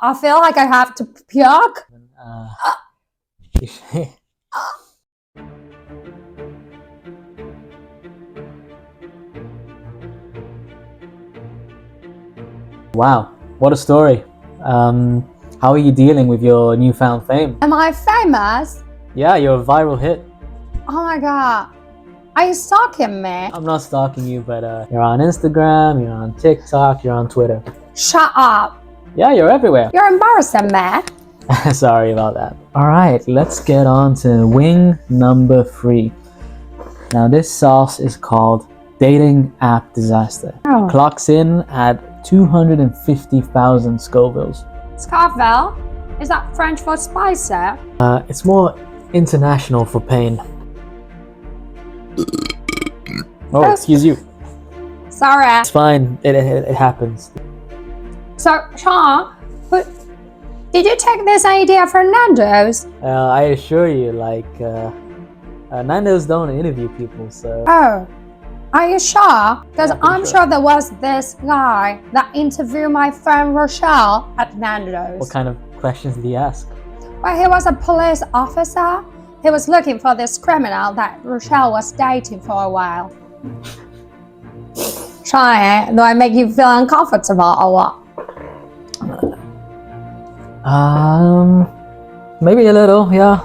I feel like I have to puke. Wow, what a story. How are you dealing with your newfound fame? Am I famous? Yeah, you're a viral hit. Oh my god. Are you stalking me? I'm not stalking you, but you're on Instagram, you're on TikTok, you're on Twitter. Shut up. Yeah, you're everywhere. You're embarrassing me. Sorry about that. Alright, let's get on to wing number 3. Now this sauce is called Dating App Disaster. Oh. Clocks in at 250,000 Scovilles. Scoville? Is that French for spicy? It's more international for pain. Oh, excuse you. Sorry. It's fine. It happens. So, Sean, did you take this idea from Nando's? I assure you, like, Nando's don't interview people, so... Oh, are you sure? Because Yeah, I'm sure. sure there was this guy that interviewed my friend Rochelle at Nando's. What kind of questions did he ask? Well, he was a police officer. He was looking for this criminal that Rochelle was dating for a while. Shawnee, do I make you feel uncomfortable or what? Maybe a little, yeah.